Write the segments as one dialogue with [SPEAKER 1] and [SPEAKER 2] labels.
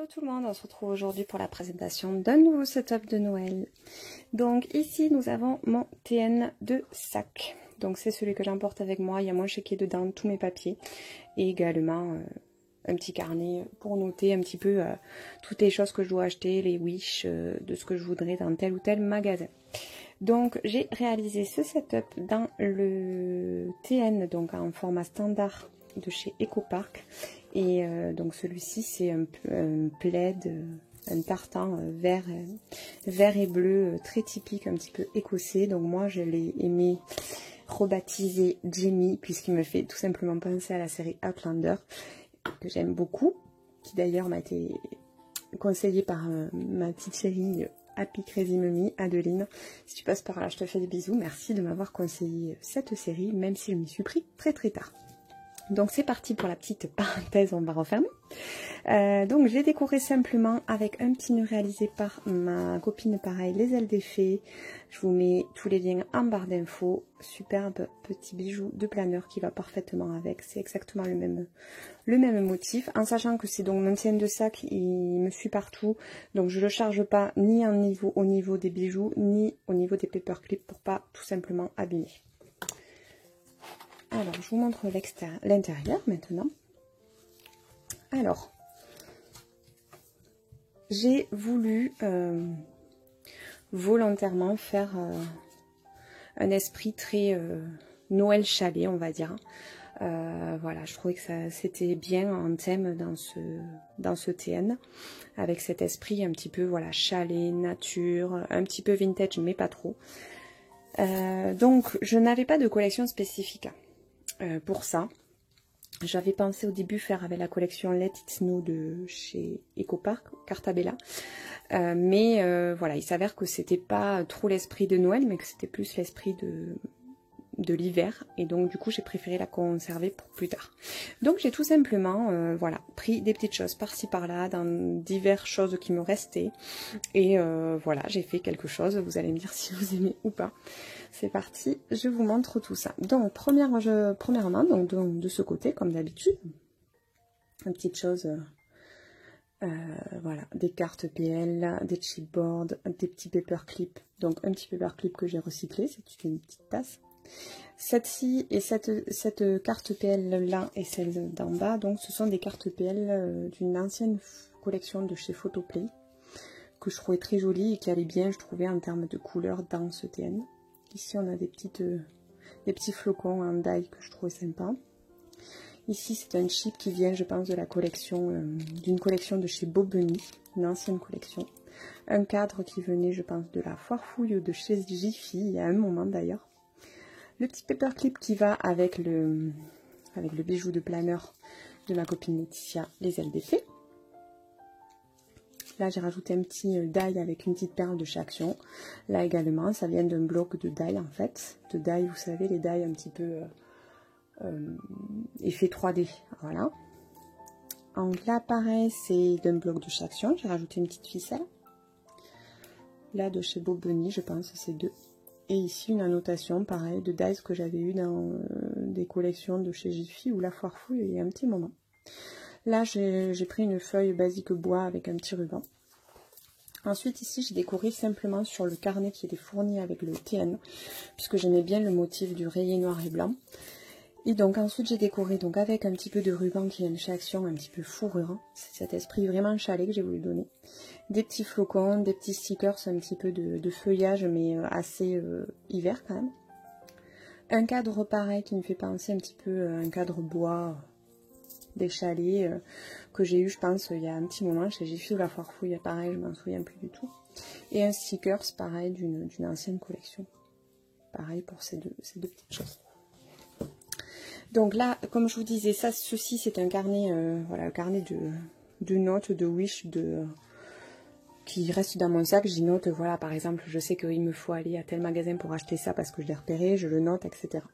[SPEAKER 1] Hello tout le monde, on se retrouve aujourd'hui pour la présentation d'un nouveau setup de Noël. Donc ici nous avons mon TN de sac. Donc c'est celui que j'emporte avec moi, il y a mon chéquier dedans, tous mes papiers. Et également un petit carnet pour noter un petit peu toutes les choses que je dois acheter, les wish de ce que je voudrais dans tel ou tel magasin. Donc j'ai réalisé ce setup dans le TN, donc en format standard de chez EcoPark. Et donc celui-ci c'est un plaid, un tartan vert et bleu très typique, un petit peu écossais. Donc moi je l'ai aimé rebaptiser Jamie puisqu'il me fait tout simplement penser à la série Outlander que j'aime beaucoup, qui d'ailleurs m'a été conseillée par ma petite chérie Happy Crazy Mummy, Adeline. Si tu passes par là, je te fais des bisous. Merci de m'avoir conseillé cette série, même si je m'y suis pris très tard. Donc c'est parti pour la petite parenthèse, on va refermer. Donc j'ai décoré simplement avec un petit nœud réalisé par ma copine, pareil, les ailes des fées. Je vous mets tous les liens en barre d'infos. Superbe petit bijou de planeur qui va parfaitement avec. C'est exactement le même motif, en sachant que c'est donc mon TN de sac, il me suit partout. Donc je ne le charge pas ni au niveau des bijoux, ni au niveau des paperclips pour pas tout simplement abîmer. Alors, je vous montre l'intérieur maintenant. Alors, j'ai voulu volontairement faire un esprit très Noël chalet, on va dire. Voilà, je trouvais que c'était bien en thème dans ce TN, avec cet esprit un petit peu voilà chalet, nature, un petit peu vintage, mais pas trop. Donc, je n'avais pas de collection spécifique. Pour ça, j'avais pensé au début faire avec la collection Let It Snow de chez EcoPark, Cartabella, mais voilà, il s'avère que c'était pas trop l'esprit de Noël, mais que c'était plus l'esprit de l'hiver, et donc du coup j'ai préféré la conserver pour plus tard. Donc j'ai tout simplement voilà, pris des petites choses par-ci par-là dans diverses choses qui me restaient, et voilà, j'ai fait quelque chose, vous allez me dire si vous aimez ou pas. C'est parti, je vous montre tout ça. Donc premièrement, donc de ce côté, comme d'habitude, une petite chose, voilà, des cartes PL, des chipboards, des petits paperclips. Donc un petit paperclip que j'ai recyclé, c'est une petite tasse. Cette-ci et cette carte PL là et celle d'en bas, donc ce sont des cartes PL d'une ancienne collection de chez Photoplay, que je trouvais très jolie et qui allait bien, je trouvais, en termes de couleurs dans ce TN. Ici, on a des petits flocons en die que je trouvais sympa. Ici, c'est un chip qui vient, je pense, de la collection, d'une collection de chez Bob Bunny, une ancienne collection. Un cadre qui venait, je pense, de la foire fouille de chez Jiffy, il y a un moment d'ailleurs. Le petit paperclip qui va avec le bijou de planeur de ma copine Laetitia, les ailes des fées. Là, j'ai rajouté un petit die avec une petite perle de chez Action. Là également, ça vient d'un bloc de die en fait. De die, vous savez, les die un petit peu effet 3D. Voilà. Donc là, pareil, c'est d'un bloc de chez Action. J'ai rajouté une petite ficelle. Là, de chez Bob Bunny, je pense, c'est 2. Et ici, une annotation, pareil, de dies que j'avais eu dans des collections de chez Jiffy ou la foire fouille il y a un petit moment. Là, j'ai pris une feuille basique bois avec un petit ruban. Ensuite, ici, j'ai décoré simplement sur le carnet qui était fourni avec le TN, puisque j'aimais bien le motif du rayé noir et blanc. Et donc, ensuite, j'ai décoré donc avec un petit peu de ruban qui vient de chez Action, un petit peu fourrure. C'est cet esprit vraiment chalet que j'ai voulu donner. Des petits flocons, des petits stickers, un petit peu de feuillage, mais assez hiver quand même. Un cadre pareil qui me fait penser un petit peu à un cadre bois des chalets que j'ai eu, je pense, il y a un petit moment chez Jiffy ou la foire fouille, pareil, je m'en souviens plus du tout. Et un stickers, pareil, d'une ancienne collection. Pareil pour ces deux petites choses. Donc là, comme je vous disais, ceci c'est un carnet, voilà, un carnet de notes, de wish, qui reste dans mon sac. J'y note, voilà, par exemple, je sais qu'il me faut aller à tel magasin pour acheter ça parce que je l'ai repéré, je le note, etc.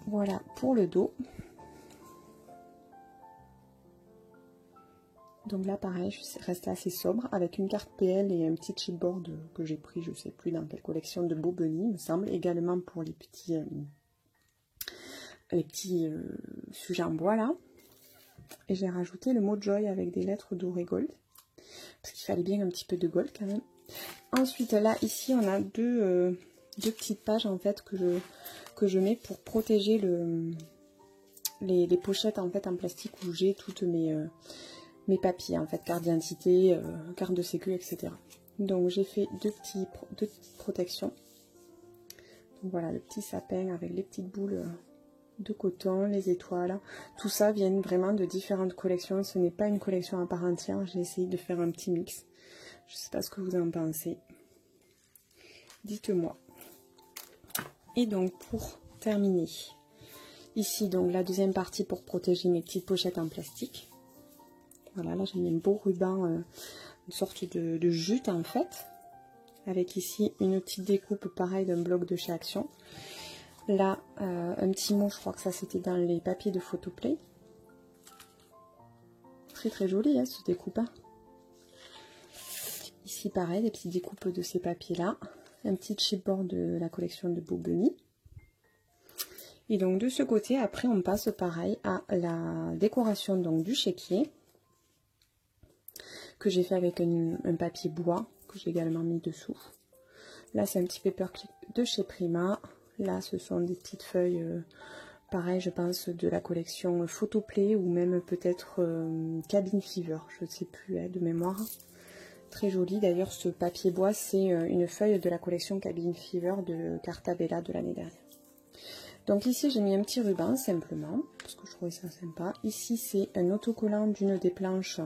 [SPEAKER 1] Voilà pour le dos. Donc là, pareil, je suis restée assez sobre avec une carte PL et un petit chipboard que j'ai pris, je ne sais plus dans quelle collection de Bob Bunny, il me semble. Également pour les petits sujets en bois là. Et j'ai rajouté le mot Joy avec des lettres dorées gold. Parce qu'il fallait bien un petit peu de gold quand même. Ensuite là, ici on a deux petites pages en fait que je mets pour protéger les pochettes en fait en plastique où j'ai toutes mes papiers en fait, carte d'identité, carte de sécu, etc. Donc j'ai fait deux petites protections. Donc voilà, le petit sapin avec les petites boules de coton, les étoiles, tout ça vient vraiment de différentes collections. Ce n'est pas une collection à part entière, j'ai essayé de faire un petit mix. Je ne sais pas ce que vous en pensez. Dites-moi. Et donc pour terminer, ici donc la deuxième partie pour protéger mes petites pochettes en plastique. Voilà, là j'ai mis un beau ruban, une sorte de jute en fait. Avec ici une petite découpe pareil d'un bloc de chez Action. Là, un petit mot, je crois que ça c'était dans les papiers de Photoplay. Très très joli hein, ce découpe. Hein. Ici pareil, des petites découpes de ces papiers là. Un petit chipboard de la collection de Bo Bunny. Et donc de ce côté, après on passe pareil à la décoration donc, du chéquier. Que j'ai fait avec un papier bois, que j'ai également mis dessous. Là c'est un petit paperclip de chez Prima. Là, ce sont des petites feuilles, pareil, je pense, de la collection Photoplay ou même peut-être Cabin Fever, je ne sais plus, hein, de mémoire. Très joli. D'ailleurs, ce papier bois, c'est une feuille de la collection Cabin Fever de Cartabella de l'année dernière. Donc ici, j'ai mis un petit ruban, simplement, parce que je trouvais ça sympa. Ici, c'est un autocollant d'une des planches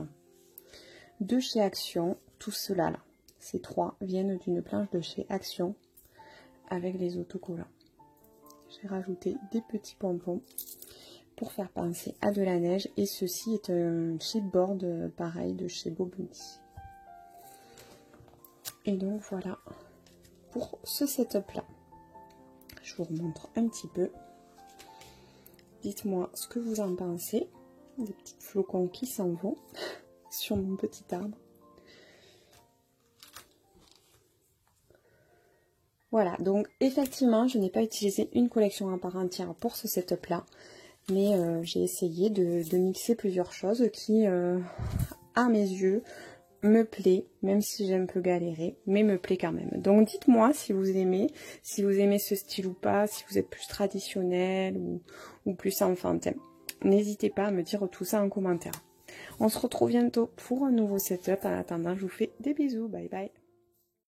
[SPEAKER 1] de chez Action. Tout cela, là, ces trois viennent d'une planche de chez Action avec les autocollants. J'ai rajouté des petits pompons pour faire penser à de la neige. Et ceci est un chipboard pareil de chez Bo Bunny. Et donc voilà pour ce setup là. Je vous remontre un petit peu. Dites-moi ce que vous en pensez. Des petits flocons qui s'en vont sur mon petit arbre. Voilà, donc effectivement, je n'ai pas utilisé une collection à part entière pour ce setup-là, mais j'ai essayé de mixer plusieurs choses qui, à mes yeux, me plaît, même si j'ai un peu galéré, mais me plaît quand même. Donc dites-moi si vous aimez ce style ou pas, si vous êtes plus traditionnel ou plus enfantin. N'hésitez pas à me dire tout ça en commentaire. On se retrouve bientôt pour un nouveau setup. En attendant, je vous fais des bisous. Bye bye.